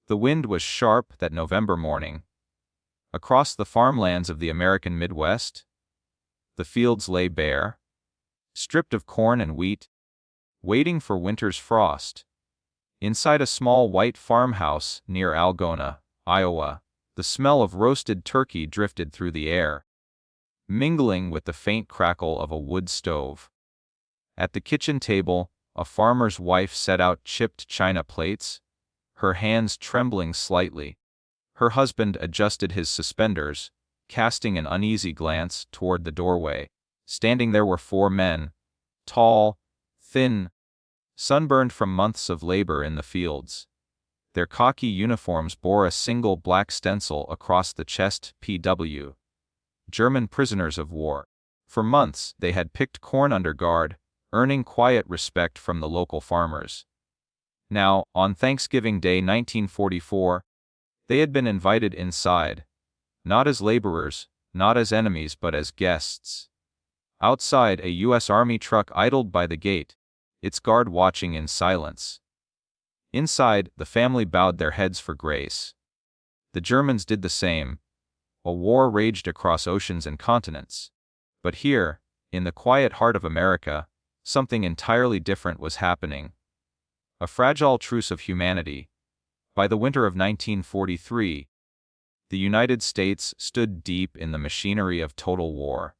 The wind was sharp that November morning. Across the farmlands of the American Midwest, the fields lay bare, stripped of corn and wheat, waiting for winter's frost. Inside a small white farmhouse near Algona, Iowa, the smell of roasted turkey drifted through the air, mingling with the faint crackle of a wood stove. At the kitchen table, a farmer's wife set out chipped china plates, her hands trembling slightly. Her husband adjusted his suspenders, casting an uneasy glance toward the doorway. Standing there were 4 men, tall, thin, sunburned from months of labor in the fields. Their khaki uniforms bore a single black stencil across the chest: PW, German prisoners of war. For months they had picked corn under guard, earning quiet respect from the local farmers. Now, on Thanksgiving Day 1944, they had been invited inside, not as laborers, not as enemies, but as guests. Outside, a U.S. Army truck idled by the gate, its guard watching in silence. Inside, the family bowed their heads for grace. The Germans did the same. A war raged across oceans and continents. But here, in the quiet heart of America, something entirely different was happening. A fragile truce of humanity. By the winter of 1943, the United States stood deep in the machinery of total war.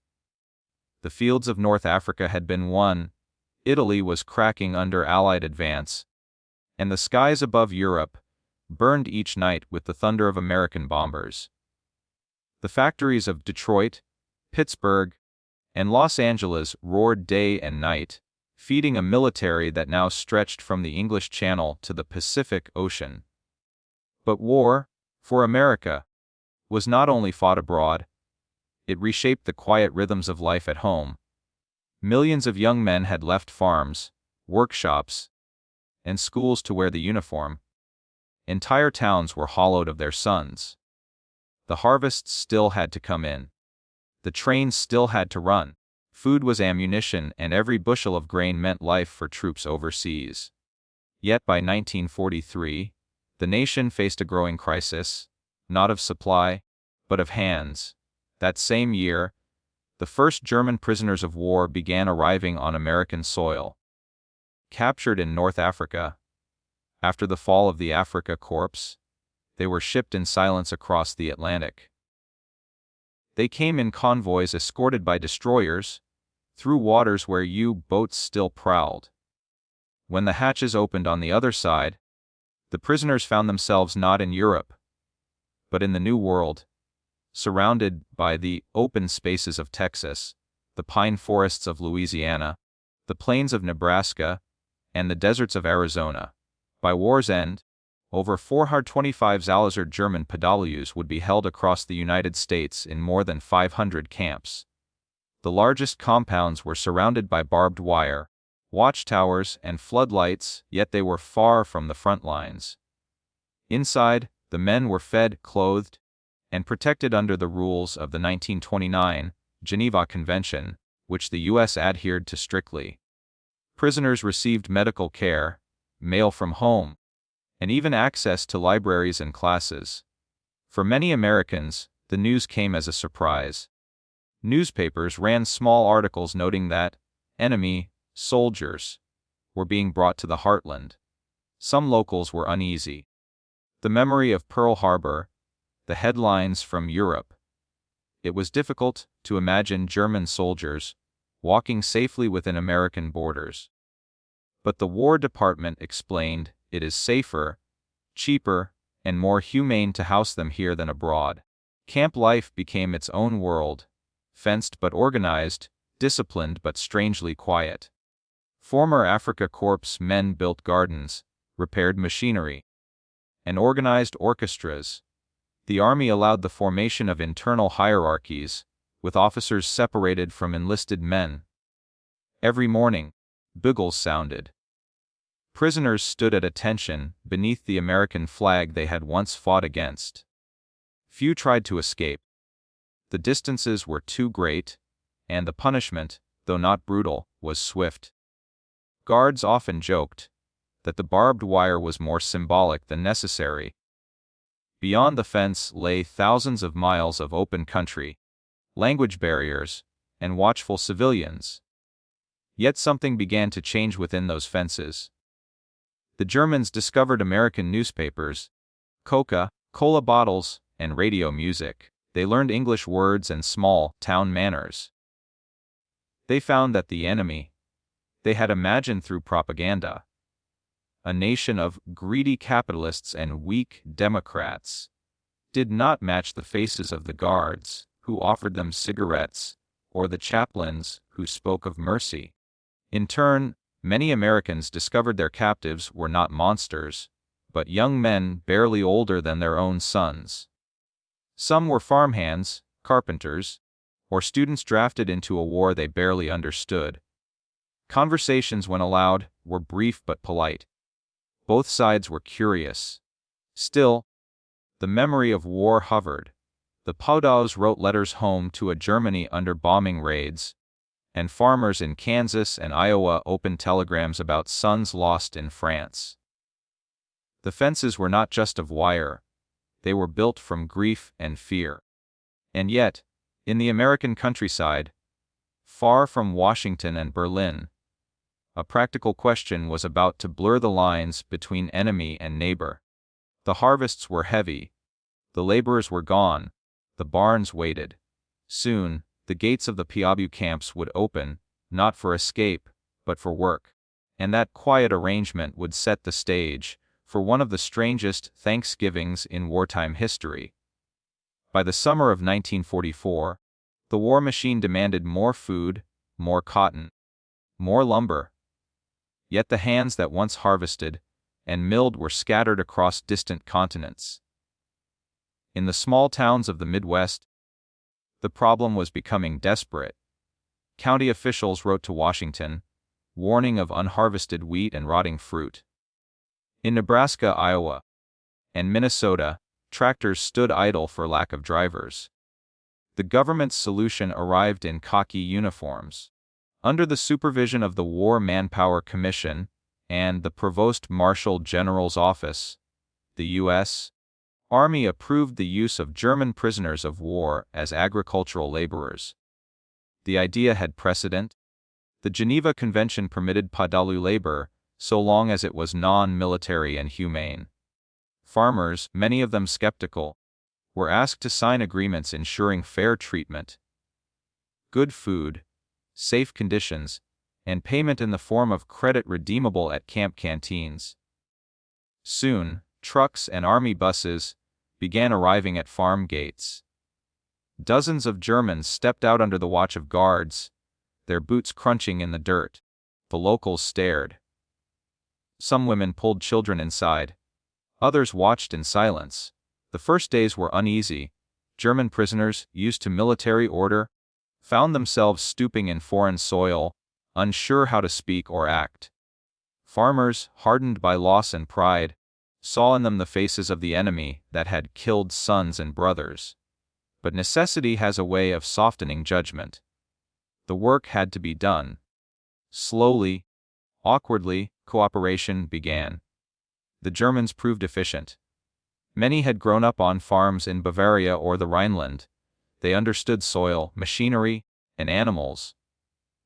The fields of North Africa had been won, Italy was cracking under Allied advance, and the skies above Europe burned each night with the thunder of American bombers. The factories of Detroit, Pittsburgh, and Los Angeles roared day and night, feeding a military that now stretched from the English Channel to the Pacific Ocean. But war, for America, was not only fought abroad, it reshaped the quiet rhythms of life at home. Millions of young men had left farms, workshops, and schools to wear the uniform. Entire towns were hollowed of their sons. The harvests still had to come in. The trains still had to run. Food was ammunition, and every bushel of grain meant life for troops overseas. Yet by 1943, the nation faced a growing crisis, not of supply, but of hands. That same year, the first German prisoners of war began arriving on American soil. Captured in North Africa, after the fall of the Afrika Korps, they were shipped in silence across the Atlantic. They came in convoys escorted by destroyers, through waters where U-boats still prowled. When the hatches opened on the other side, the prisoners found themselves not in Europe, but in the New World, surrounded by the open spaces of Texas, the pine forests of Louisiana, the plains of Nebraska, and the deserts of Arizona. By war's end, over 425 Zalazar German POWs would be held across the United States in more than 500 camps. The largest compounds were surrounded by barbed wire, watchtowers, and floodlights, yet they were far from the front lines. Inside, the men were fed, clothed, and protected under the rules of the 1929 Geneva Convention, which the U.S. adhered to strictly. Prisoners received medical care, mail from home, and even access to libraries and classes. For many Americans, the news came as a surprise. Newspapers ran small articles noting that enemy soldiers were being brought to the heartland. Some locals were uneasy. The memory of Pearl Harbor, the headlines from Europe. It was difficult to imagine German soldiers walking safely within American borders. But the War Department explained it is safer, cheaper, and more humane to house them here than abroad. Camp life became its own world, fenced but organized, disciplined but strangely quiet. Former Afrika Korps men built gardens, repaired machinery, and organized orchestras. The Army allowed the formation of internal hierarchies, with officers separated from enlisted men. Every morning, bugles sounded. Prisoners stood at attention beneath the American flag they had once fought against. Few tried to escape. The distances were too great, and the punishment, though not brutal, was swift. Guards often joked that the barbed wire was more symbolic than necessary. Beyond the fence lay thousands of miles of open country, language barriers, and watchful civilians. Yet something began to change within those fences. The Germans discovered American newspapers, Coca-Cola bottles, and radio music. They learned English words and small town manners. They found that the enemy they had imagined through propaganda, a nation of greedy capitalists and weak Democrats, did not match the faces of the guards who offered them cigarettes or the chaplains who spoke of mercy. In turn, many Americans discovered their captives were not monsters, but young men barely older than their own sons. Some were farmhands, carpenters, or students drafted into a war they barely understood. Conversations, when allowed, were brief but polite. Both sides were curious. Still, the memory of war hovered. The POWs wrote letters home to a Germany under bombing raids, and farmers in Kansas and Iowa opened telegrams about sons lost in France. The fences were not just of wire, they were built from grief and fear. And yet, in the American countryside, far from Washington and Berlin, a practical question was about to blur the lines between enemy and neighbor. The harvests were heavy, the laborers were gone, the barns waited. Soon, the gates of the POW camps would open, not for escape, but for work. And that quiet arrangement would set the stage for one of the strangest Thanksgivings in wartime history. By the summer of 1944, the war machine demanded more food, more cotton, more lumber. Yet the hands that once harvested and milled were scattered across distant continents. In the small towns of the Midwest, the problem was becoming desperate. County officials wrote to Washington, warning of unharvested wheat and rotting fruit. In Nebraska, Iowa, and Minnesota, tractors stood idle for lack of drivers. The government's solution arrived in khaki uniforms. Under the supervision of the War Manpower Commission and the Provost Marshal General's Office, the U.S. Army approved the use of German prisoners of war as agricultural laborers. The idea had precedent. The Geneva Convention permitted POW labor so long as it was non-military and humane. Farmers, many of them skeptical, were asked to sign agreements ensuring fair treatment, good food, safe conditions, and payment in the form of credit redeemable at camp canteens. Soon, trucks and army buses began arriving at farm gates. Dozens of Germans stepped out under the watch of guards, their boots crunching in the dirt. The locals stared. Some women pulled children inside. Others watched in silence. The first days were uneasy. German prisoners, used to military order, found themselves stooping in foreign soil, unsure how to speak or act. Farmers, hardened by loss and pride, saw in them the faces of the enemy that had killed sons and brothers. But necessity has a way of softening judgment. The work had to be done. Slowly, awkwardly, cooperation began. The Germans proved efficient. Many had grown up on farms in Bavaria or the Rhineland. They understood soil, machinery, and animals.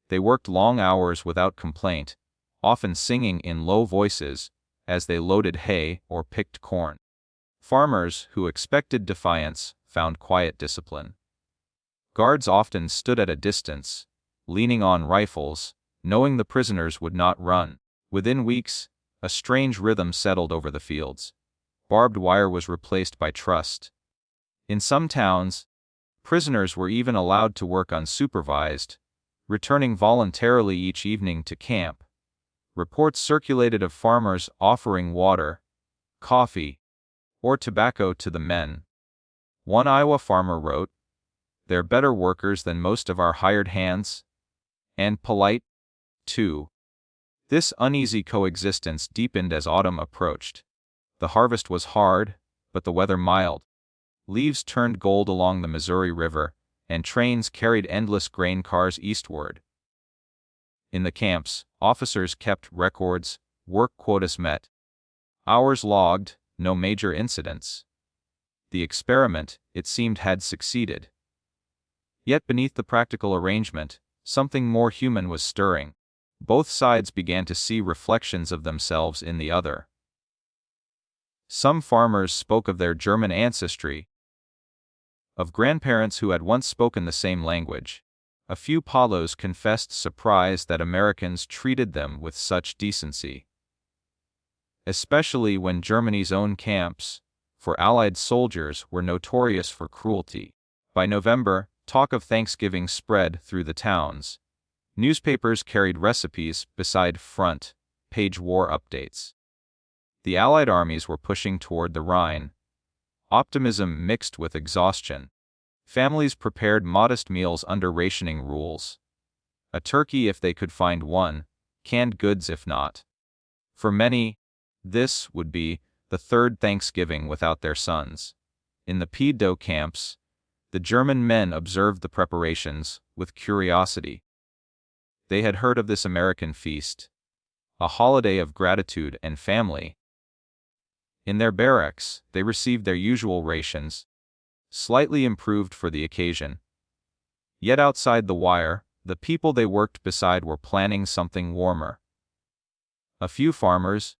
They worked long hours without complaint, often singing in low voices as they loaded hay or picked corn. Farmers who expected defiance found quiet discipline. Guards often stood at a distance, leaning on rifles, knowing the prisoners would not run. Within weeks, a strange rhythm settled over the fields. Barbed wire was replaced by trust. In some towns, prisoners were even allowed to work unsupervised, returning voluntarily each evening to camp. Reports circulated of farmers offering water, coffee, or tobacco to the men. One Iowa farmer wrote, "They're better workers than most of our hired hands, and polite, too." This uneasy coexistence deepened as autumn approached. The harvest was hard, but the weather mild. Leaves turned gold along the Missouri River, and trains carried endless grain cars eastward. In the camps, officers kept records, work quotas met. Hours logged, no major incidents. The experiment, it seemed, had succeeded. Yet beneath the practical arrangement, something more human was stirring. Both sides began to see reflections of themselves in the other. Some farmers spoke of their German ancestry, of grandparents who had once spoken the same language. A few POWs confessed surprise that Americans treated them with such decency, especially when Germany's own camps for Allied soldiers were notorious for cruelty. By November, talk of Thanksgiving spread through the towns. Newspapers carried recipes beside front-page war updates. The Allied armies were pushing toward the Rhine. Optimism mixed with exhaustion. Families prepared modest meals under rationing rules. A turkey if they could find one, canned goods if not. For many, this would be the third Thanksgiving without their sons. In the POW camps, the German men observed the preparations with curiosity. They had heard of this American feast, a holiday of gratitude and family. In their barracks, they received their usual rations, slightly improved for the occasion. Yet outside the wire, the people they worked beside were planning something warmer. A few farmers,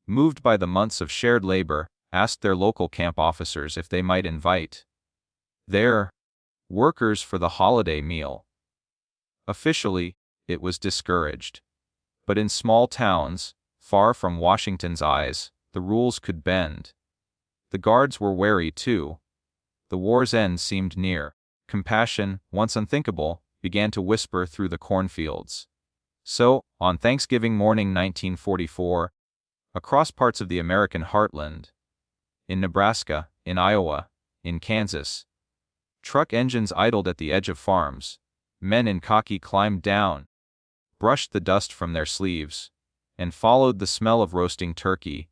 moved by the months of shared labor, asked their local camp officers if they might invite their workers for the holiday meal. Officially, it was discouraged. But in small towns, far from Washington's eyes, the rules could bend. The guards were wary too. The war's end seemed near. Compassion, once unthinkable, began to whisper through the cornfields. So, on Thanksgiving morning 1944, across parts of the American heartland, in Nebraska, in Iowa, in Kansas, truck engines idled at the edge of farms. Men in khaki climbed down, brushed the dust from their sleeves, and followed the smell of roasting turkey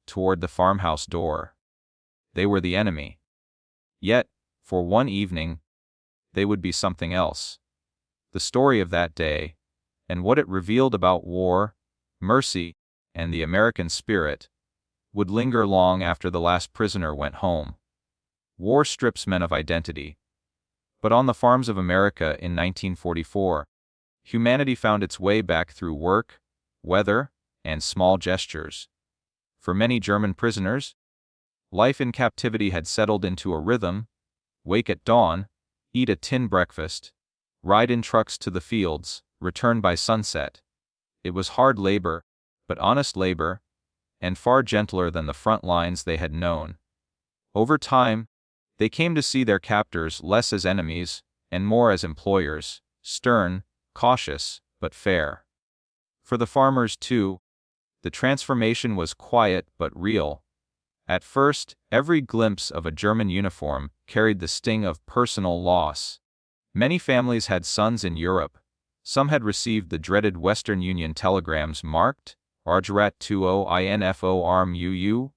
toward the farmhouse door. They were the enemy. Yet, for one evening, they would be something else. The story of that day, and what it revealed about war, mercy, and the American spirit, would linger long after the last prisoner went home. War strips men of identity. But on the farms of America in 1944, humanity found its way back through work, weather, and small gestures. For many German prisoners, life in captivity had settled into a rhythm: wake at dawn, eat a tin breakfast, ride in trucks to the fields, return by sunset. It was hard labor, but honest labor, and far gentler than the front lines they had known. Over time, they came to see their captors less as enemies and more as employers, stern, cautious, but fair. For the farmers, too, the transformation was quiet but real. At first, every glimpse of a German uniform carried the sting of personal loss. Many families had sons in Europe. Some had received the dreaded Western Union telegrams marked WW2 Info Arm UU.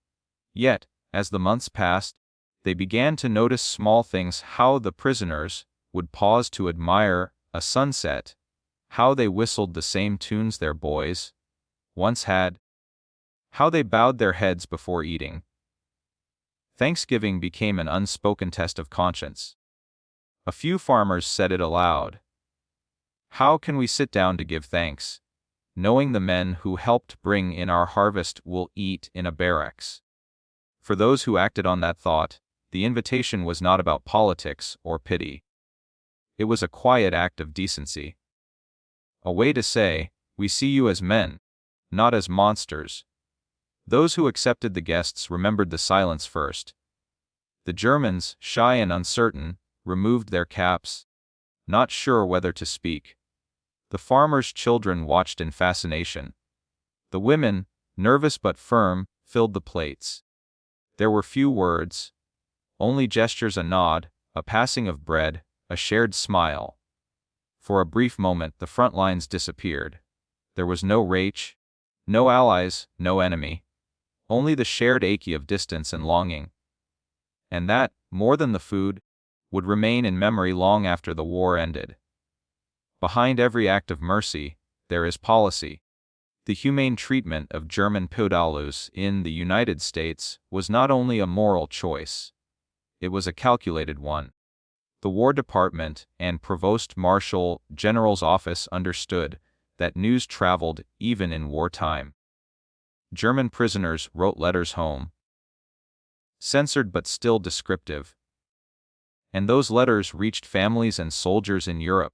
Yet, as the months passed, they began to notice small things: how the prisoners would pause to admire a sunset, how they whistled the same tunes their boys once had, how they bowed their heads before eating. Thanksgiving became an unspoken test of conscience. A few farmers said it aloud. How can we sit down to give thanks, knowing the men who helped bring in our harvest will eat in a barracks? For those who acted on that thought, the invitation was not about politics or pity. It was a quiet act of decency. A way to say, we see you as men, not as monsters. Those who accepted the guests remembered the silence first. The Germans, shy and uncertain, removed their caps, not sure whether to speak. The farmers' children watched in fascination. The women, nervous but firm, filled the plates. There were few words, only gestures: a nod, a passing of bread, a shared smile. For a brief moment the front lines disappeared. There was no Reich, no allies, no enemy. Only the shared ache of distance and longing. And that, more than the food, would remain in memory long after the war ended. Behind every act of mercy, there is policy. The humane treatment of German POWs in the United States was not only a moral choice. it was a calculated one. The War Department and Provost Marshal General's office understood that news traveled even in wartime. German prisoners wrote letters home, censored but still descriptive. And those letters reached families and soldiers in Europe.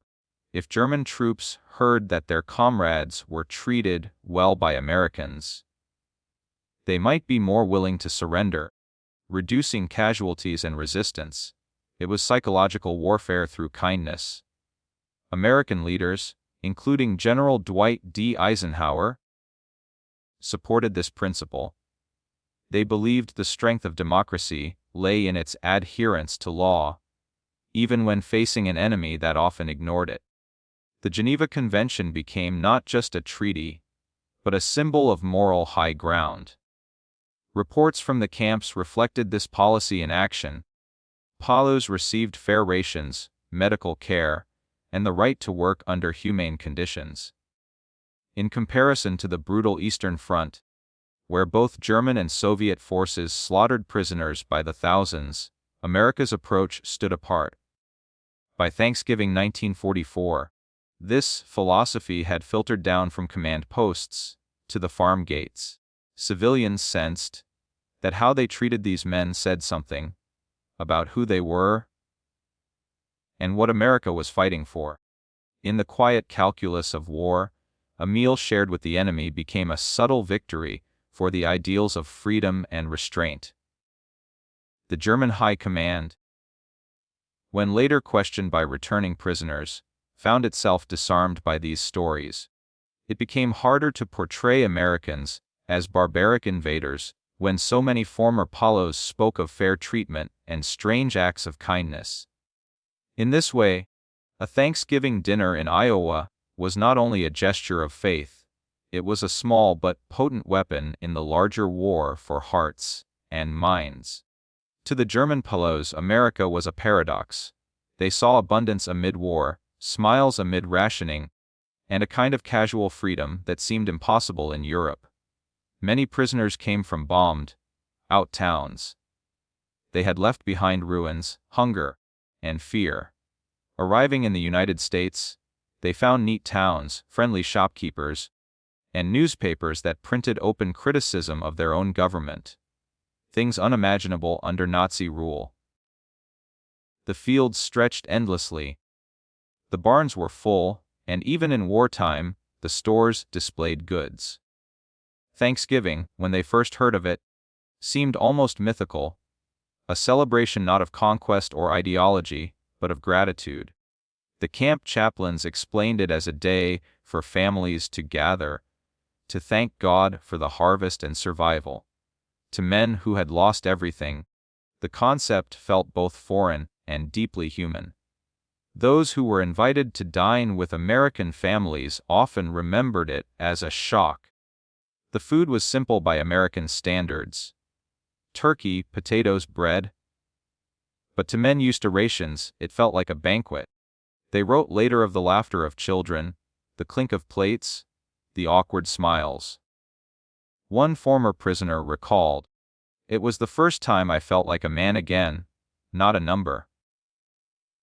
If German troops heard that their comrades were treated well by Americans, they might be more willing to surrender, reducing casualties and resistance. It was psychological warfare through kindness. American leaders, including General Dwight D. Eisenhower, supported this principle. They believed the strength of democracy lay in its adherence to law, even when facing an enemy that often ignored it. The Geneva Convention became not just a treaty, but a symbol of moral high ground. Reports from the camps reflected this policy in action. POWs received fair rations, medical care, and the right to work under humane conditions. In comparison to the brutal Eastern Front, where both German and Soviet forces slaughtered prisoners by the thousands, America's approach stood apart. By Thanksgiving 1944, this philosophy had filtered down from command posts to the farm gates. Civilians sensed that how they treated these men said something about who they were and what America was fighting for. In the quiet calculus of war, a meal shared with the enemy became a subtle victory for the ideals of freedom and restraint. The German High Command, when later questioned by returning prisoners, found itself disarmed by these stories. It became harder to portray Americans as barbaric invaders when so many former POWs spoke of fair treatment and strange acts of kindness. In this way, a Thanksgiving dinner in Iowa was not only a gesture of faith, it was a small but potent weapon in the larger war for hearts and minds. To the German POWs, America was a paradox. They saw abundance amid war, smiles amid rationing, and a kind of casual freedom that seemed impossible in Europe. Many prisoners came from bombed-out towns. They had left behind ruins, hunger, and fear. Arriving in the United States, they found neat towns, friendly shopkeepers, and newspapers that printed open criticism of their own government. Things unimaginable under Nazi rule. The fields stretched endlessly. The barns were full, and even in wartime, the stores displayed goods. Thanksgiving, when they first heard of it, seemed almost mythical, a celebration not of conquest or ideology, but of gratitude. The camp chaplains explained it as a day for families to gather, to thank God for the harvest and survival. To men who had lost everything, the concept felt both foreign and deeply human. Those who were invited to dine with American families often remembered it as a shock. The food was simple by American standards: turkey, potatoes, bread. But to men used to rations, it felt like a banquet. They wrote later of the laughter of children, the clink of plates, the awkward smiles. One former prisoner recalled, "It was the first time I felt like a man again, not a number."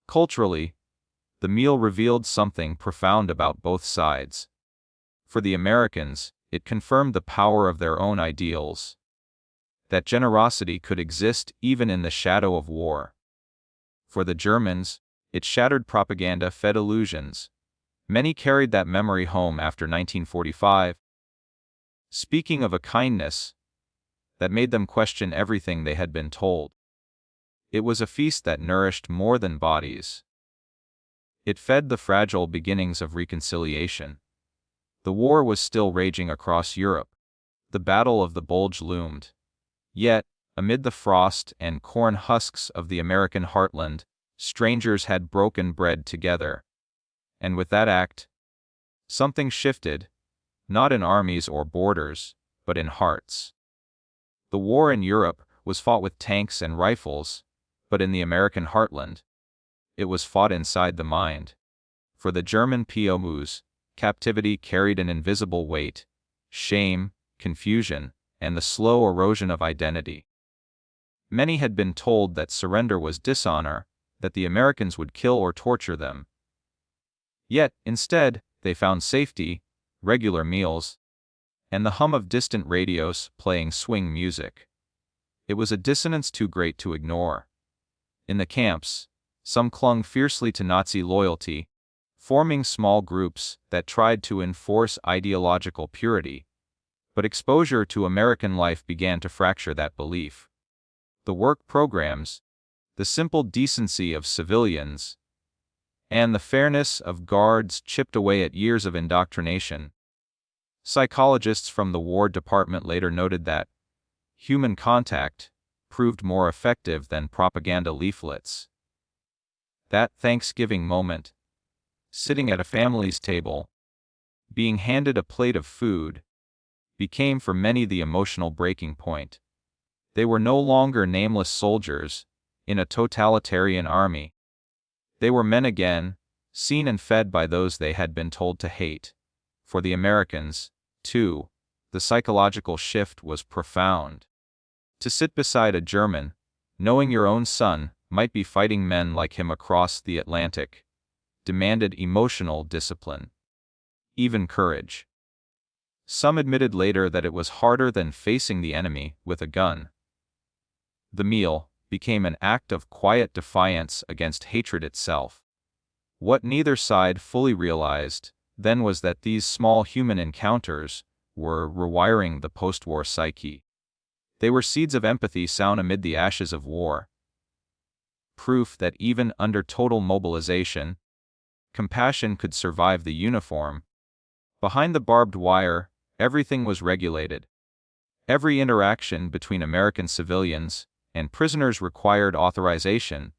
Culturally, the meal revealed something profound about both sides. For the Americans, it confirmed the power of their own ideals, that generosity could exist even in the shadow of war. For the Germans, it shattered propaganda-fed illusions. Many carried that memory home after 1945, speaking of a kindness that made them question everything they had been told. It was a feast that nourished more than bodies. It fed the fragile beginnings of reconciliation. The war was still raging across Europe. The Battle of the Bulge loomed. Yet, amid the frost and corn husks of the American heartland, strangers had broken bread together. And with that act, something shifted, not in armies or borders, but in hearts. The war in Europe was fought with tanks and rifles, but in the American heartland, it was fought inside the mind. For the German POWs, captivity carried an invisible weight: shame, confusion, and the slow erosion of identity. Many had been told that surrender was dishonor, that the Americans would kill or torture them. Yet, instead, they found safety, regular meals, and the hum of distant radios playing swing music. It was a dissonance too great to ignore. In the camps, some clung fiercely to Nazi loyalty, forming small groups that tried to enforce ideological purity. But exposure to American life began to fracture that belief. The work programs, the simple decency of civilians, and the fairness of guards chipped away at years of indoctrination. Psychologists from the War Department later noted that human contact proved more effective than propaganda leaflets. That Thanksgiving moment, sitting at a family's table, being handed a plate of food, became for many the emotional breaking point. They were no longer nameless soldiers in a totalitarian army. They were men again, seen and fed by those they had been told to hate. For the Americans, too, the psychological shift was profound. To sit beside a German, knowing your own son might be fighting men like him across the Atlantic, demanded emotional discipline, even courage. Some admitted later that it was harder than facing the enemy with a gun. The meal became an act of quiet defiance against hatred itself. What neither side fully realized then was that these small human encounters were rewiring the post-war psyche. They were seeds of empathy sown amid the ashes of war. Proof that even under total mobilization, compassion could survive the uniform. Behind the barbed wire, everything was regulated. Every interaction between American civilians and prisoners required authorization,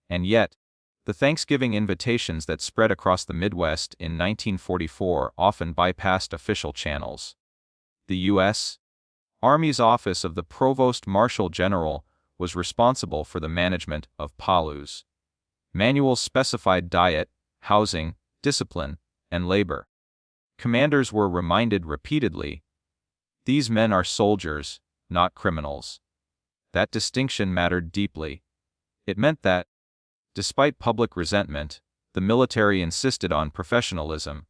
and yet, the Thanksgiving invitations that spread across the Midwest in 1944 often bypassed official channels. The U.S. Army's Office of the Provost Marshal General was responsible for the management of POWs. Manuals specified diet, housing, discipline, and labor. Commanders were reminded repeatedly, "These men are soldiers, not criminals." That distinction mattered deeply. It meant that, despite public resentment, the military insisted on professionalism.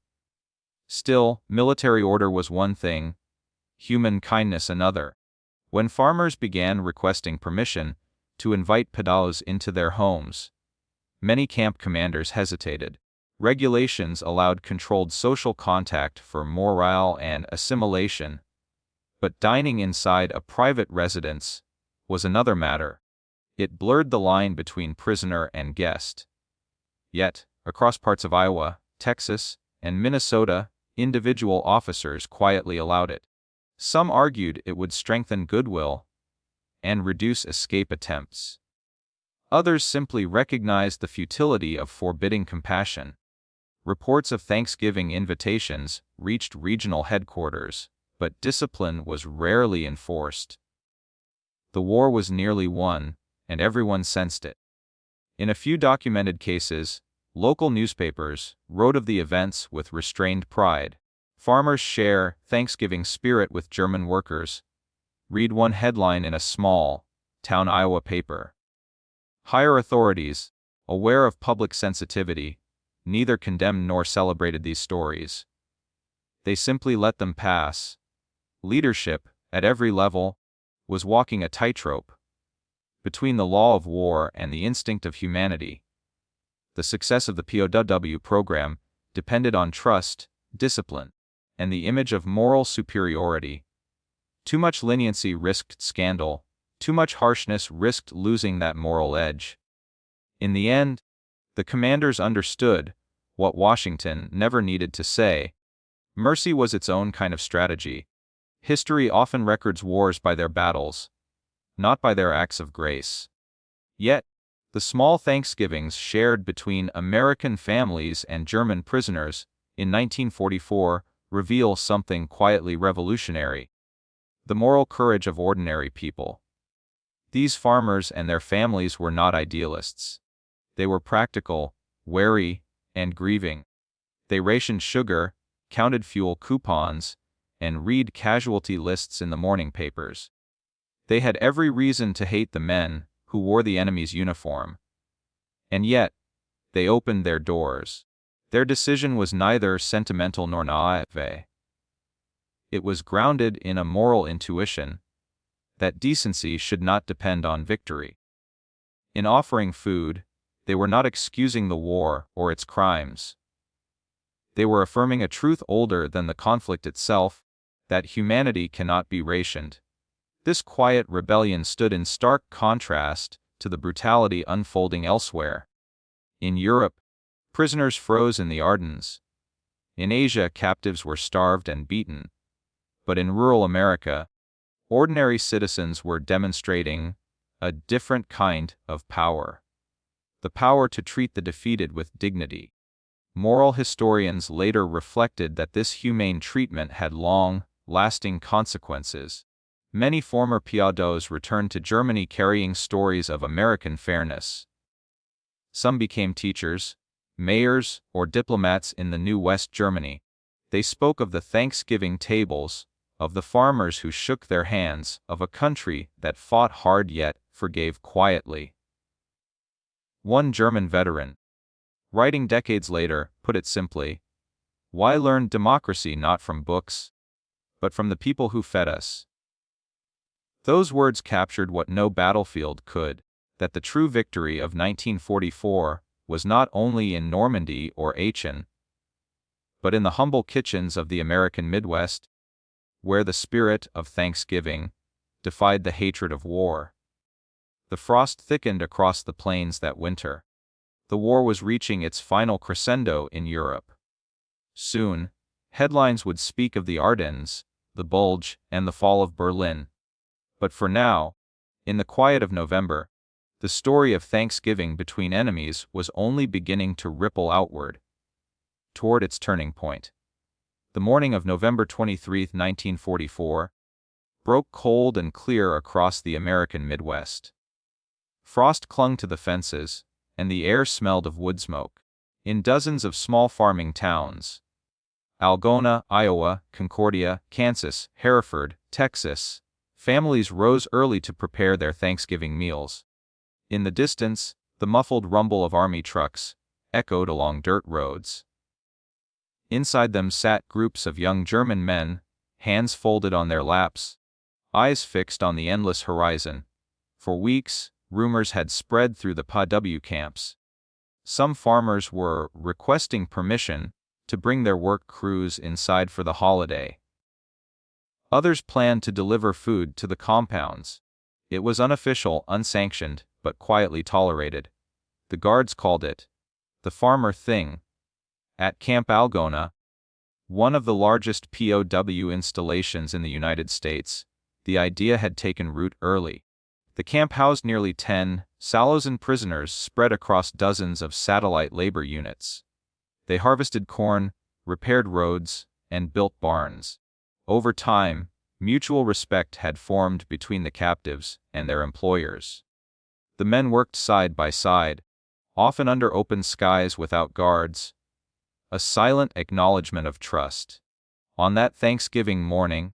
Still, military order was one thing, human kindness another. When farmers began requesting permission to invite POWs into their homes, many camp commanders hesitated. Regulations allowed controlled social contact for morale and assimilation, but dining inside a private residence was another matter. It blurred the line between prisoner and guest. Yet, across parts of Iowa, Texas, and Minnesota, individual officers quietly allowed it. Some argued it would strengthen goodwill and reduce escape attempts. Others simply recognized the futility of forbidding compassion. Reports of Thanksgiving invitations reached regional headquarters, but discipline was rarely enforced. The war was nearly won, and everyone sensed it. In a few documented cases, local newspapers wrote of the events with restrained pride. Farmers share Thanksgiving spirit with German workers. Read one headline in a small town Iowa paper. Higher authorities, aware of public sensitivity, neither condemned nor celebrated these stories. They simply let them pass. Leadership, at every level, was walking a tightrope between the law of war and the instinct of humanity. The success of the POW program depended on trust, discipline, and the image of moral superiority. Too much leniency risked scandal, too much harshness risked losing that moral edge. In the end, the commanders understood what Washington never needed to say. Mercy was its own kind of strategy. History often records wars by their battles, not by their acts of grace. Yet, the small Thanksgivings shared between American families and German prisoners in 1944 reveal something quietly revolutionary: the moral courage of ordinary people. These farmers and their families were not idealists. They were practical, wary, and grieving. They rationed sugar, counted fuel coupons, and read casualty lists in the morning papers. They had every reason to hate the men who wore the enemy's uniform. And yet, they opened their doors. Their decision was neither sentimental nor naive. It was grounded in a moral intuition that decency should not depend on victory. In offering food, they were not excusing the war or its crimes. They were affirming a truth older than the conflict itself, that humanity cannot be rationed. This quiet rebellion stood in stark contrast to the brutality unfolding elsewhere. In Europe, prisoners froze in the Ardennes. In Asia, captives were starved and beaten. But in rural America, ordinary citizens were demonstrating a different kind of power. The power to treat the defeated with dignity. Moral historians later reflected that this humane treatment had long-lasting consequences. Many former POWs returned to Germany carrying stories of American fairness. Some became teachers, mayors, or diplomats in the new West Germany. They spoke of the Thanksgiving tables, of the farmers who shook their hands, of a country that fought hard yet forgave quietly. One German veteran, writing decades later, put it simply, "Why learn democracy not from books, but from the people who fed us?" Those words captured what no battlefield could, that the true victory of 1944 was not only in Normandy or Aachen, but in the humble kitchens of the American Midwest, where the spirit of Thanksgiving defied the hatred of war. The frost thickened across the plains that winter. The war was reaching its final crescendo in Europe. Soon, headlines would speak of the Ardennes, the Bulge, and the fall of Berlin. But for now, in the quiet of November, the story of Thanksgiving between enemies was only beginning to ripple outward, toward its turning point. The morning of November 23, 1944, broke cold and clear across the American Midwest. Frost clung to the fences, and the air smelled of wood smoke. In dozens of small farming towns, Algona, Iowa, Concordia, Kansas, Hereford, Texas, families rose early to prepare their Thanksgiving meals. In the distance, the muffled rumble of army trucks echoed along dirt roads. Inside them sat groups of young German men, hands folded on their laps, eyes fixed on the endless horizon. For weeks, rumors had spread through the POW camps. Some farmers were requesting permission to bring their work crews inside for the holiday. Others planned to deliver food to the compounds. It was unofficial, unsanctioned, but quietly tolerated. The guards called it the farmer thing. At Camp Algona, one of the largest POW installations in the United States, the idea had taken root early. The camp housed nearly 10,000 prisoners spread across dozens of satellite labor units. They harvested corn, repaired roads, and built barns. Over time, mutual respect had formed between the captives and their employers. The men worked side by side, often under open skies without guards, a silent acknowledgement of trust. On that Thanksgiving morning,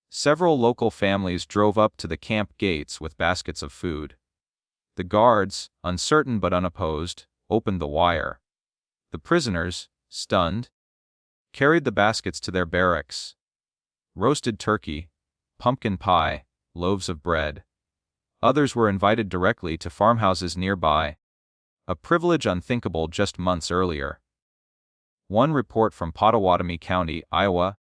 several local families drove up to the camp gates with baskets of food. The guards, uncertain but unopposed, opened the wire. The prisoners, stunned, carried the baskets to their barracks. Roasted turkey, pumpkin pie, loaves of bread. Others were invited directly to farmhouses nearby, a privilege unthinkable just months earlier. One report from Pottawatomie County, Iowa,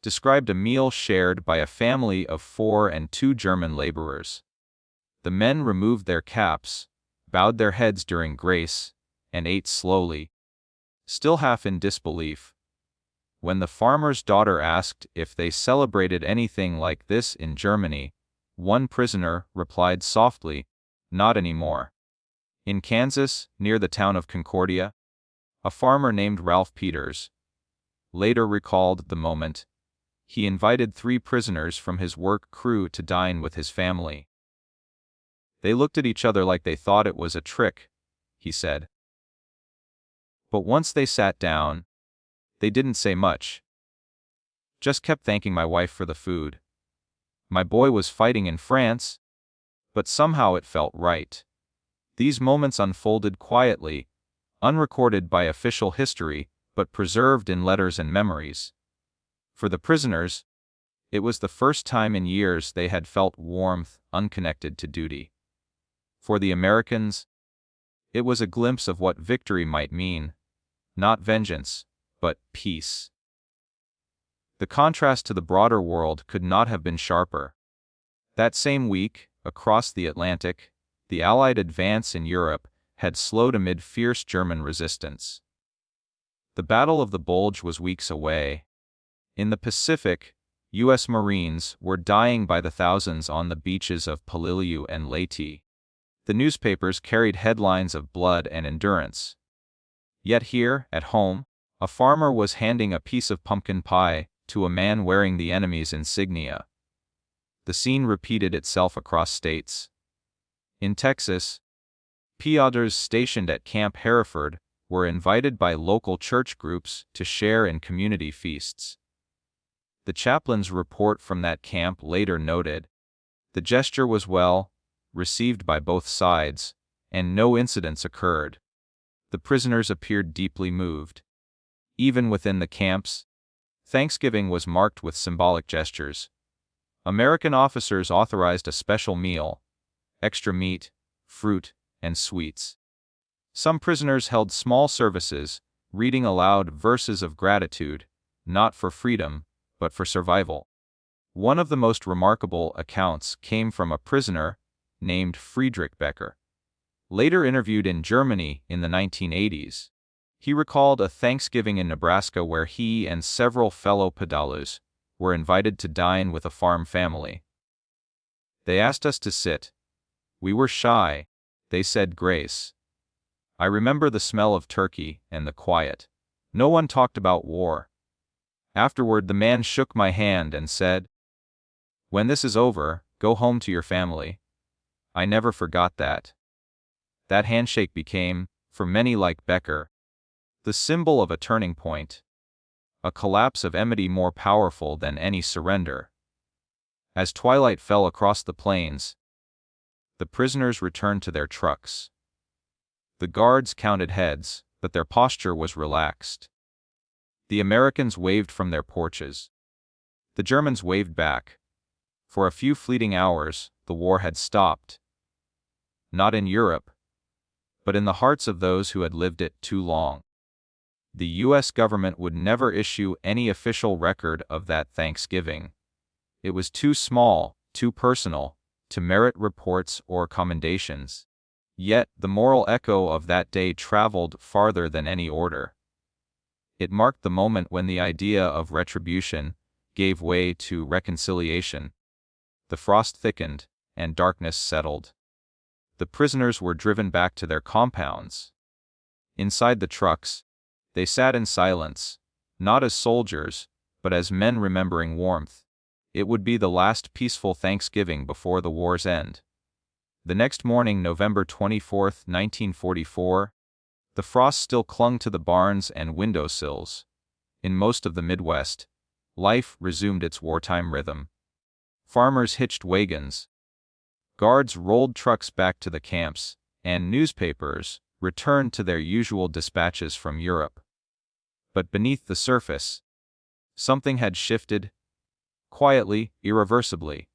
described a meal shared by a family of 4 and 2 German laborers. The men removed their caps, bowed their heads during grace, and ate slowly, still half in disbelief. When the farmer's daughter asked if they celebrated anything like this in Germany, one prisoner replied softly, "Not anymore." In Kansas, near the town of Concordia, a farmer named Ralph Peters later recalled the moment. He invited 3 prisoners from his work crew to dine with his family. They looked at each other like they thought it was a trick, he said. But once they sat down, they didn't say much. Just kept thanking my wife for the food. My boy was fighting in France, But somehow it felt right. These moments unfolded quietly, unrecorded by official history, but preserved in letters and memories. For the prisoners, it was the first time in years they had felt warmth unconnected to duty. For the Americans, it was a glimpse of what victory might mean, not vengeance, but peace. The contrast to the broader world could not have been sharper. That same week, across the Atlantic, the Allied advance in Europe had slowed amid fierce German resistance. The Battle of the Bulge was weeks away. In the Pacific, U.S. Marines were dying by the thousands on the beaches of Peleliu and Leyte. The newspapers carried headlines of blood and endurance. Yet here, at home, a farmer was handing a piece of pumpkin pie to a man wearing the enemy's insignia. The scene repeated itself across states. In Texas, POWs stationed at Camp Hereford were invited by local church groups to share in community feasts. The chaplain's report from that camp later noted, "The gesture was well received by both sides, and no incidents occurred. The prisoners appeared deeply moved." Even within the camps, Thanksgiving was marked with symbolic gestures. American officers authorized a special meal, extra meat, fruit, and sweets. Some prisoners held small services, reading aloud verses of gratitude, not for freedom, but for survival. One of the most remarkable accounts came from a prisoner named Friedrich Becker. Later interviewed in Germany in the 1980s, he recalled a Thanksgiving in Nebraska where he and several fellow POWs were invited to dine with a farm family. "They asked us to sit. We were shy. They said grace. I remember the smell of turkey and the quiet. No one talked about war. Afterward, the man shook my hand and said, 'When this is over, go home to your family.' I never forgot that." That handshake became, for many like Becker, the symbol of a turning point, a collapse of enmity more powerful than any surrender. As twilight fell across the plains, the prisoners returned to their trucks. The guards counted heads, but their posture was relaxed. The Americans waved from their porches. The Germans waved back. For a few fleeting hours, the war had stopped. Not in Europe, but in the hearts of those who had lived it too long. The U.S. government would never issue any official record of that Thanksgiving. It was too small, too personal, to merit reports or commendations. Yet, the moral echo of that day traveled farther than any order. It marked the moment when the idea of retribution gave way to reconciliation. The frost thickened, and darkness settled. The prisoners were driven back to their compounds. Inside the trucks, they sat in silence, not as soldiers, but as men remembering warmth. It would be the last peaceful Thanksgiving before the war's end. The next morning, November 24, 1944, the frost still clung to the barns and windowsills. In most of the Midwest, life resumed its wartime rhythm. Farmers hitched wagons. Guards rolled trucks back to the camps, and newspapers returned to their usual dispatches from Europe. But beneath the surface, something had shifted. Quietly, irreversibly,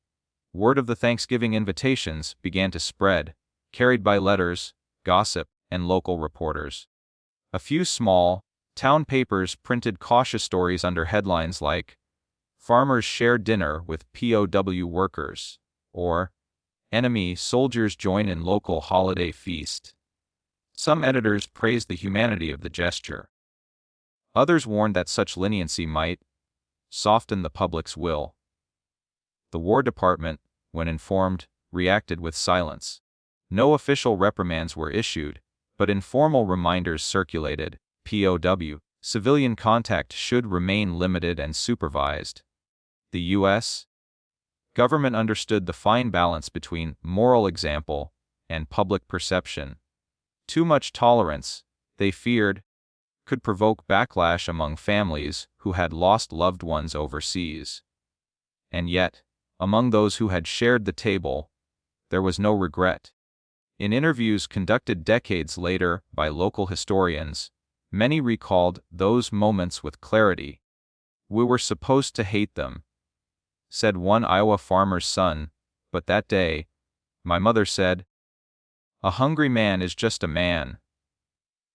word of the Thanksgiving invitations began to spread, carried by letters, gossip, and local reporters. A few small, town papers printed cautious stories under headlines like, "Farmers Share Dinner with POW Workers," or "Enemy Soldiers Join in Local Holiday Feast." Some editors praised the humanity of the gesture. Others warned that such leniency might soften the public's will. The War Department, when informed, reacted with silence. No official reprimands were issued, but informal reminders circulated. POW, civilian contact should remain limited and supervised. The U.S. government understood the fine balance between moral example and public perception. Too much tolerance, they feared, could provoke backlash among families who had lost loved ones overseas. And yet, among those who had shared the table, There was no regret. In interviews conducted decades later by local historians, many recalled those moments with clarity. "We were supposed to hate them," said one Iowa farmer's son, "but that day, my mother said, 'A hungry man is just a man.'"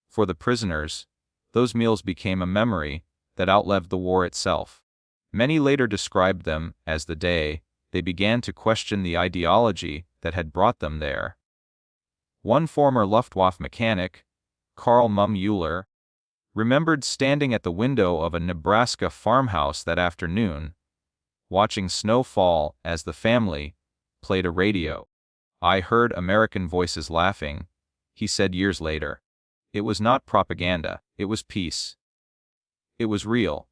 For the prisoners, those meals became a memory that outlived the war itself. Many later described them as the day they began to question the ideology that had brought them there. One former Luftwaffe mechanic, Karl Mueller, remembered standing at the window of a Nebraska farmhouse that afternoon, watching snow fall as the family played a radio. "I heard American voices laughing," he said years later. "It was not propaganda, it was peace. It was real."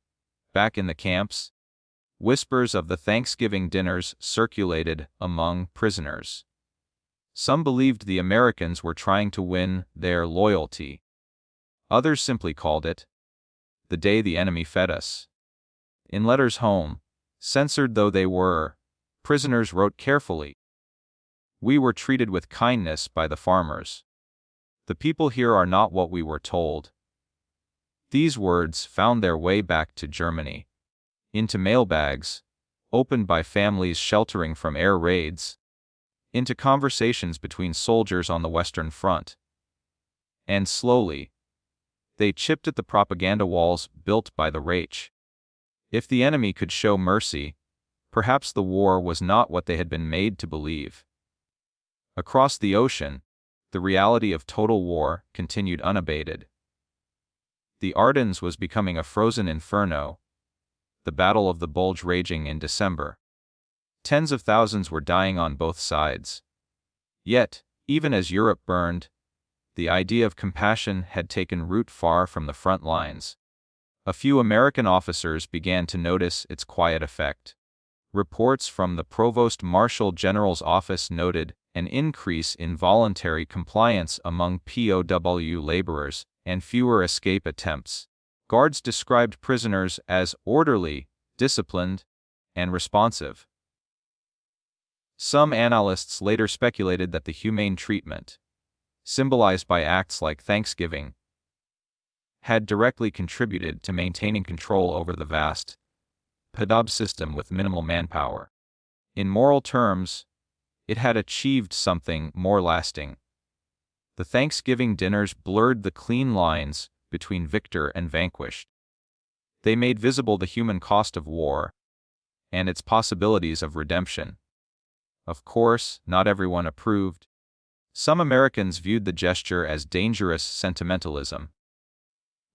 Back in the camps, whispers of the Thanksgiving dinners circulated among prisoners. Some believed the Americans were trying to win their loyalty. Others simply called it the day the enemy fed us. In letters home, censored though they were, prisoners wrote carefully, "We were treated with kindness by the farmers. The people here are not what we were told." These words found their way back to Germany, into mailbags, opened by families sheltering from air raids, into conversations between soldiers on the Western Front. And slowly, they chipped at the propaganda walls built by the Reich. If the enemy could show mercy, perhaps the war was not what they had been made to believe. Across the ocean, the reality of total war continued unabated. The Ardennes was becoming a frozen inferno, the Battle of the Bulge raging in December. Tens of thousands were dying on both sides. Yet, even as Europe burned, the idea of compassion had taken root far from the front lines. A few American officers began to notice its quiet effect. Reports from the Provost Marshal General's office noted an increase in voluntary compliance among POW laborers and fewer escape attempts. Guards described prisoners as orderly, disciplined, and responsive. Some analysts later speculated that the humane treatment, symbolized by acts like Thanksgiving, had directly contributed to maintaining control over the vast POW system with minimal manpower. In moral terms, it had achieved something more lasting. The Thanksgiving dinners blurred the clean lines between victor and vanquished. They made visible the human cost of war and its possibilities of redemption. Of course, not everyone approved. Some Americans viewed the gesture as dangerous sentimentalism.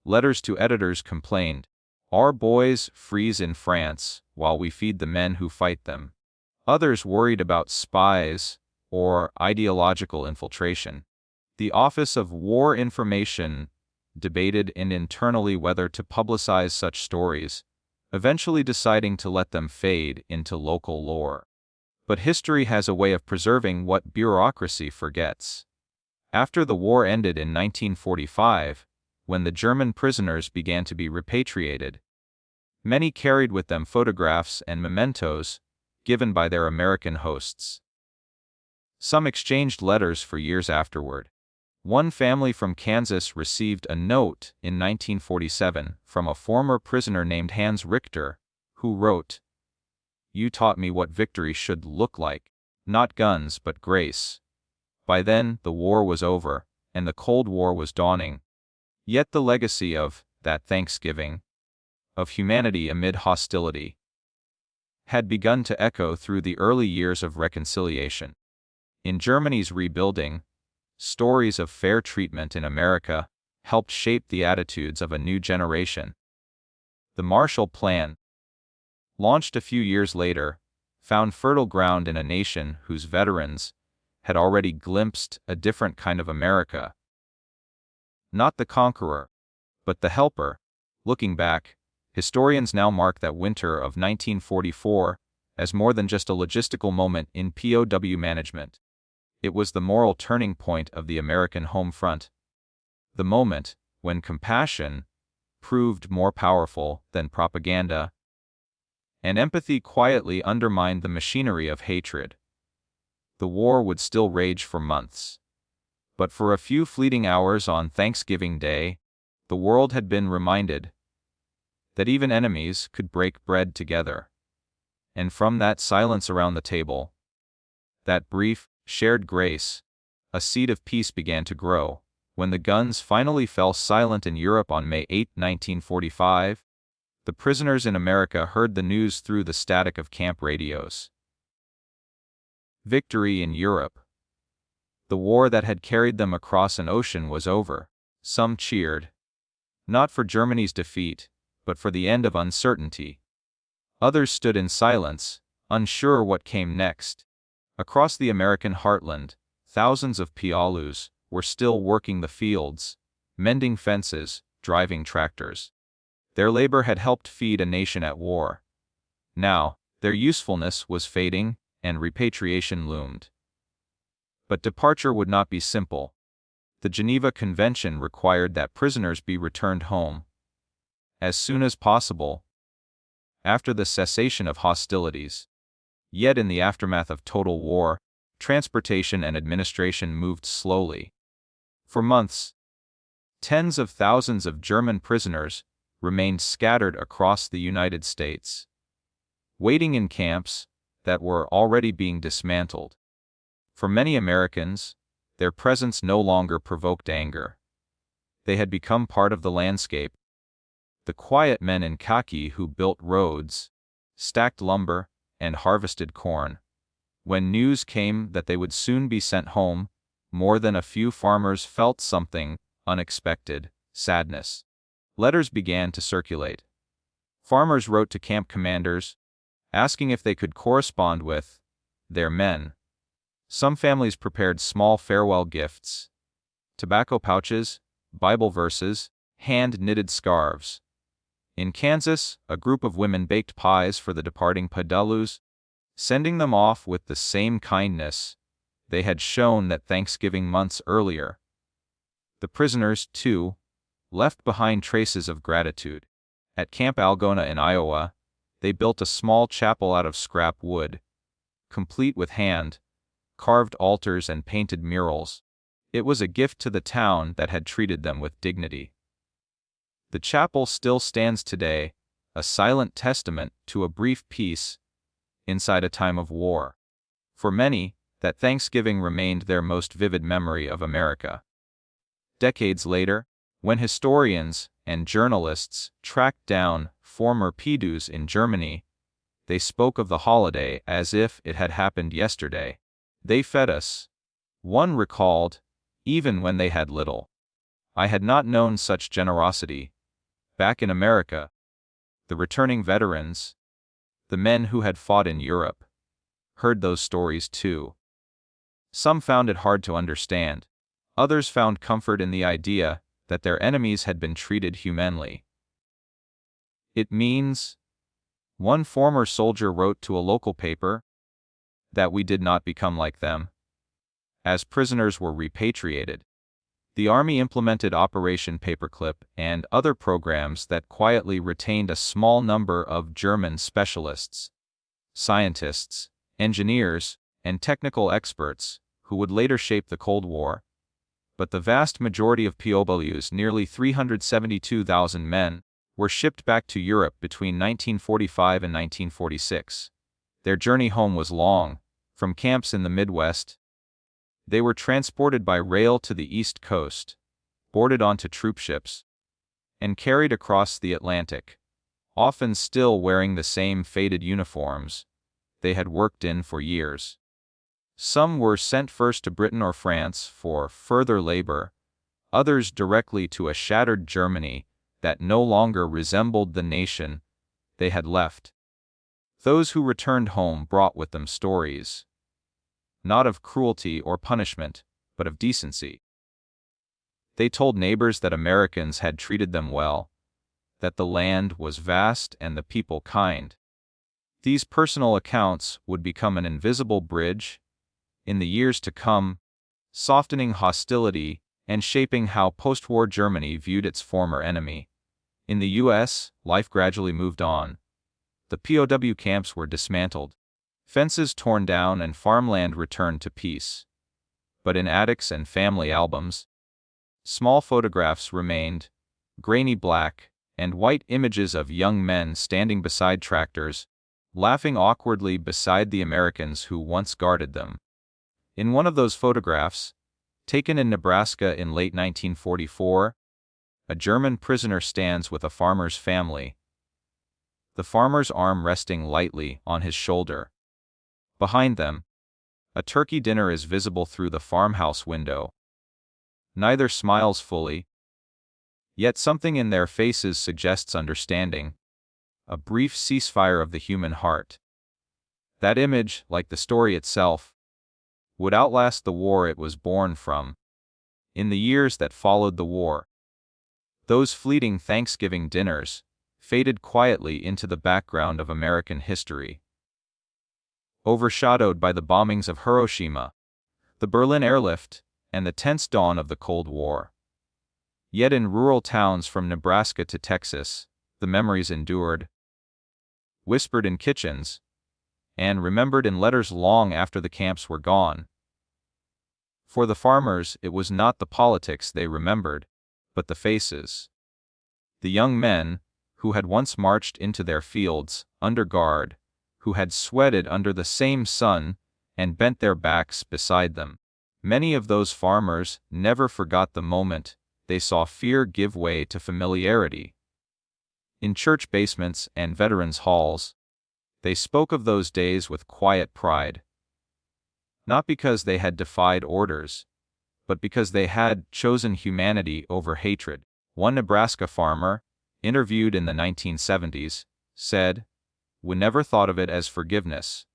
Letters to editors complained, "Our boys freeze in France while we feed the men who fight them." Others worried about spies or ideological infiltration. The Office of War Information debated internally whether to publicize such stories, eventually deciding to let them fade into local lore. But history has a way of preserving what bureaucracy forgets. After the war ended in 1945, when the German prisoners began to be repatriated, many carried with them photographs and mementos given by their American hosts. Some exchanged letters for years afterward. One family from Kansas received a note in 1947 from a former prisoner named Hans Richter, who wrote, "You taught me what victory should look like, not guns but grace." By then, the war was over, and the Cold War was dawning. Yet the legacy of that Thanksgiving, of humanity amid hostility, had begun to echo through the early years of reconciliation. In Germany's rebuilding, stories of fair treatment in America helped shape the attitudes of a new generation. The Marshall Plan, launched a few years later, found fertile ground in a nation whose veterans had already glimpsed a different kind of America. Not the conqueror, but the helper. Looking back, historians now mark that winter of 1944 as more than just a logistical moment in POW management. It was the moral turning point of the American home front. The moment when compassion proved more powerful than propaganda, and empathy quietly undermined the machinery of hatred. the war would still rage for months. But for a few fleeting hours on Thanksgiving Day, the world had been reminded that even enemies could break bread together. And from that silence around the table, that brief, shared grace, a seed of peace began to grow. When the guns finally fell silent in Europe on May 8, 1945, the prisoners in America heard the news through the static of camp radios. Victory in Europe. The war that had carried them across an ocean was over. Some cheered, not for Germany's defeat, but for the end of uncertainty. Others stood in silence, unsure what came next. Across the American heartland, thousands of POWs were still working the fields, mending fences, driving tractors. Their labor had helped feed a nation at war. Now, their usefulness was fading, and repatriation loomed. But departure would not be simple. The Geneva Convention required that prisoners be returned home as soon as possible, after the cessation of hostilities. Yet in the aftermath of total war, transportation and administration moved slowly. For months, tens of thousands of German prisoners remained scattered across the United States, waiting in camps that were already being dismantled. For many Americans, their presence no longer provoked anger. They had become part of the landscape. The quiet men in khaki who built roads, stacked lumber, and harvested corn. When news came that they would soon be sent home, more than a few farmers felt something unexpected: sadness. Letters began to circulate. Farmers wrote to camp commanders, asking if they could correspond with their men. Some families prepared small farewell gifts: tobacco pouches, Bible verses, hand-knitted scarves. In Kansas, a group of women baked pies for the departing POWs, sending them off with the same kindness they had shown that Thanksgiving months earlier. The prisoners, too, left behind traces of gratitude. At Camp Algona in Iowa, they built a small chapel out of scrap wood, complete with hand-carved altars and painted murals. It was a gift to the town that had treated them with dignity. The chapel still stands today, a silent testament to a brief peace inside a time of war. For many, that Thanksgiving remained their most vivid memory of America. Decades later, when historians and journalists tracked down former POWs in Germany, they spoke of the holiday as if it had happened yesterday. "They fed us," one recalled, "even when they had little. I had not known such generosity back in America." The returning veterans, the men who had fought in Europe, heard those stories too. Some found it hard to understand. Others found comfort in the idea that their enemies had been treated humanely. "It means," one former soldier wrote to a local paper, "that we did not become like them." As prisoners were repatriated, the Army implemented Operation Paperclip and other programs that quietly retained a small number of German specialists, scientists, engineers, and technical experts who would later shape the Cold War. But the vast majority of POWs, nearly 372,000 men, were shipped back to Europe between 1945 and 1946. Their journey home was long. From camps in the Midwest, they were transported by rail to the East Coast, boarded onto troop ships, and carried across the Atlantic, often still wearing the same faded uniforms they had worked in for years. Some were sent first to Britain or France for further labor, others directly to a shattered Germany that no longer resembled the nation they had left. Those who returned home brought with them stories, not of cruelty or punishment, but of decency. They told neighbors that Americans had treated them well, that the land was vast and the people kind. These personal accounts would become an invisible bridge in the years to come, softening hostility and shaping how post-war Germany viewed its former enemy. In the U.S., life gradually moved on. The POW camps were dismantled. Fences torn down and farmland returned to peace. But in attics and family albums, small photographs remained, grainy black and white images of young men standing beside tractors, laughing awkwardly beside the Americans who once guarded them. In one of those photographs, taken in Nebraska in late 1944, a German prisoner stands with a farmer's family, the farmer's arm resting lightly on his shoulder. Behind them, a turkey dinner is visible through the farmhouse window. Neither smiles fully, yet something in their faces suggests understanding, a brief ceasefire of the human heart. That image, like the story itself, would outlast the war it was born from. In the years that followed the war, those fleeting Thanksgiving dinners faded quietly into the background of American history. Overshadowed by the bombings of Hiroshima, the Berlin airlift, and the tense dawn of the Cold War. Yet in rural towns from Nebraska to Texas, the memories endured, whispered in kitchens, and remembered in letters long after the camps were gone. For the farmers, it was not the politics they remembered, but the faces. The young men, who had once marched into their fields, under guard, who had sweated under the same sun, and bent their backs beside them. Many of those farmers never forgot the moment they saw fear give way to familiarity. In church basements and veterans' halls, they spoke of those days with quiet pride. Not because they had defied orders, but because they had chosen humanity over hatred. One Nebraska farmer, interviewed in the 1970s, said, "We never thought of it as forgiveness.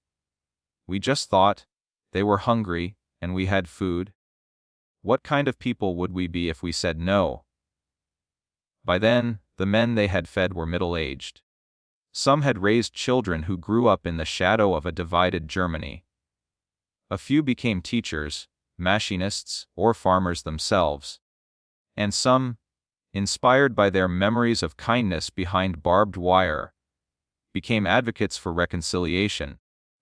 We just thought they were hungry and we had food. What kind of people would we be if we said no?" By then, the men they had fed were middle-aged. Some had raised children who grew up in the shadow of a divided Germany. A few became teachers, machinists, or farmers themselves. And some, inspired by their memories of kindness behind barbed wire, became advocates for reconciliation,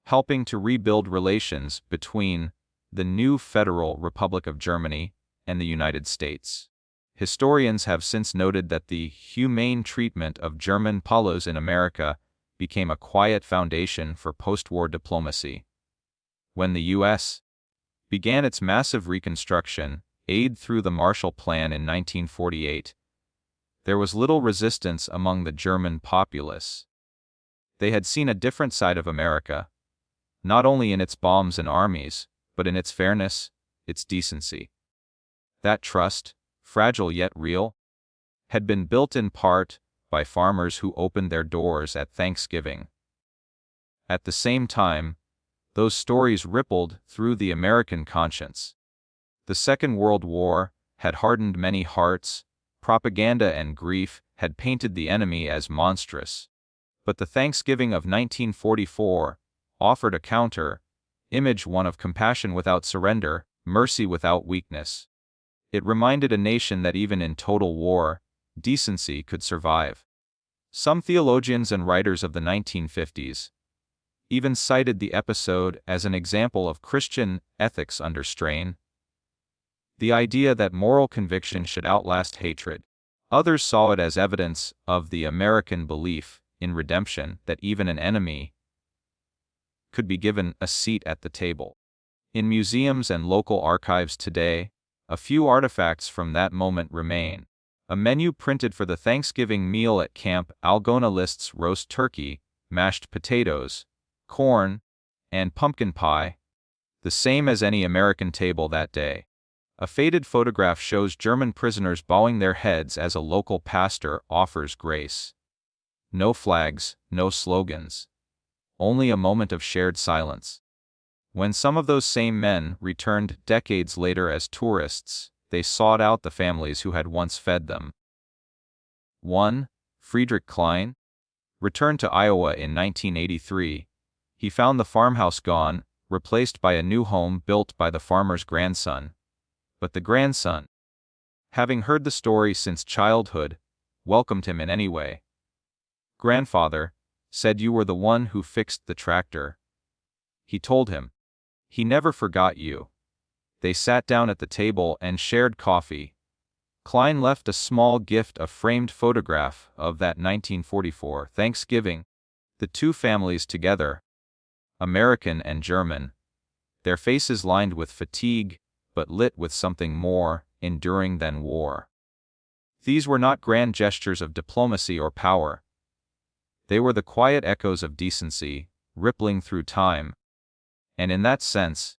helping to rebuild relations between the new Federal Republic of Germany and the United States. Historians have since noted that the humane treatment of German POWs in America became a quiet foundation for post-war diplomacy. When the U.S. began its massive reconstruction aid through the Marshall Plan in 1948, there was little resistance among the German populace. They had seen a different side of America, not only in its bombs and armies, but in its fairness, its decency. That trust, fragile yet real, had been built in part by farmers who opened their doors at Thanksgiving. At the same time, those stories rippled through the American conscience. The Second World War had hardened many hearts, propaganda and grief had painted the enemy as monstrous. But the Thanksgiving of 1944 offered a counter-image, one of compassion without surrender, mercy without weakness. It reminded a nation that even in total war, decency could survive. Some theologians and writers of the 1950s even cited the episode as an example of Christian ethics under strain. The idea that moral conviction should outlast hatred. Others saw it as evidence of the American belief in redemption, that even an enemy could be given a seat at the table. In museums and local archives today, a few artifacts from that moment remain. A menu printed for the Thanksgiving meal at Camp Algona lists roast turkey, mashed potatoes, corn, and pumpkin pie, the same as any American table that day. A faded photograph shows German prisoners bowing their heads as a local pastor offers grace. No flags, no slogans. Only a moment of shared silence. When some of those same men returned decades later as tourists, they sought out the families who had once fed them. One, Friedrich Klein, returned to Iowa in 1983. He found the farmhouse gone, replaced by a new home built by the farmer's grandson. But the grandson, having heard the story since childhood, welcomed him in any way. "Grandfather," said, "you were the one who fixed the tractor. he told him. He never forgot you. They sat down at the table and shared coffee. Klein left a small gift, a framed photograph of that 1944 Thanksgiving, the two families together, American and German, their faces lined with fatigue, but lit with something more enduring than war. These were not grand gestures of diplomacy or power. They were the quiet echoes of decency, rippling through time. And in that sense,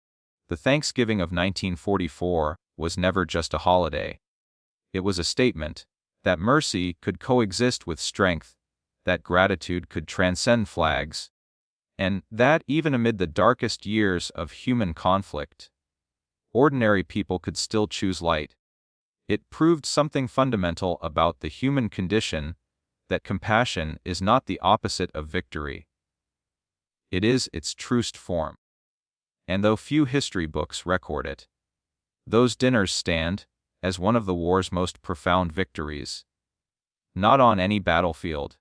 the Thanksgiving of 1944 was never just a holiday. It was a statement that mercy could coexist with strength, that gratitude could transcend flags, and that even amid the darkest years of human conflict, ordinary people could still choose light. It proved something fundamental about the human condition, that compassion is not the opposite of victory. It is its truest form. And though few history books record it, those dinners stand as one of the war's most profound victories. Not on any battlefield,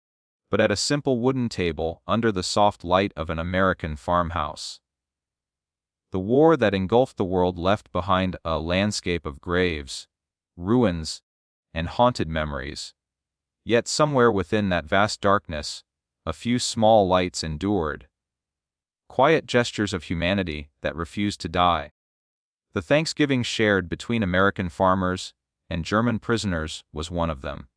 but at a simple wooden table under the soft light of an American farmhouse. The war that engulfed the world left behind a landscape of graves, ruins, and haunted memories. Yet somewhere within that vast darkness, a few small lights endured. Quiet gestures of humanity that refused to die. The Thanksgiving shared between American farmers and German prisoners was one of them.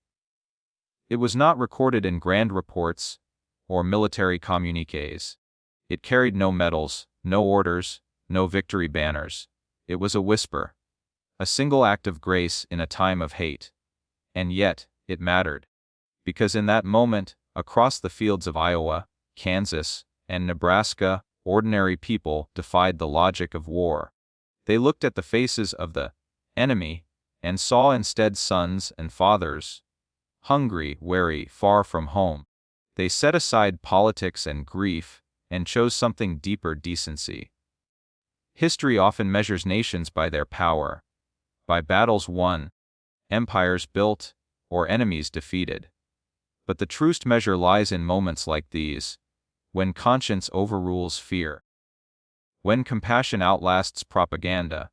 It was not recorded in grand reports or military communiques. It carried no medals, no orders, no victory banners. It was a whisper, a single act of grace in a time of hate. And yet, it mattered. Because in that moment, across the fields of Iowa, Kansas, and Nebraska, ordinary people defied the logic of war. They looked at the faces of the enemy and saw instead sons and fathers, hungry, weary, far from home. They set aside politics and grief and chose something deeper: decency. History often measures nations by their power, by battles won, empires built, or enemies defeated. But the truest measure lies in moments like these, when conscience overrules fear, when compassion outlasts propaganda,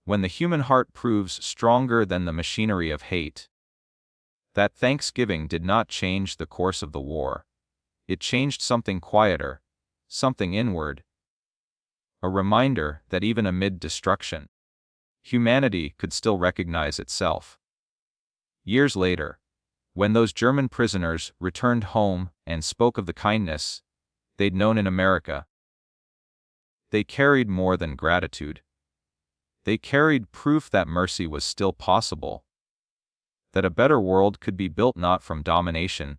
when the human heart proves stronger than the machinery of hate. That Thanksgiving did not change the course of the war. It changed something quieter, something inward, a reminder that even amid destruction, humanity could still recognize itself. Years later, when those German prisoners returned home and spoke of the kindness they'd known in America, they carried more than gratitude. They carried proof that mercy was still possible, that a better world could be built not from domination,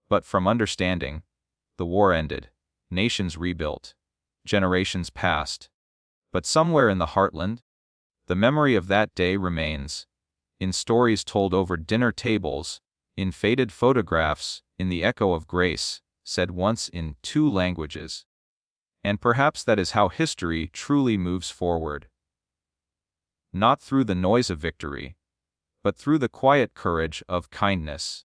but from understanding. The war ended, nations rebuilt, generations passed. But somewhere in the heartland, the memory of that day remains, in stories told over dinner tables, in faded photographs, in the echo of grace, said once in two languages. And perhaps that is how history truly moves forward. Not through the noise of victory, but through the quiet courage of kindness.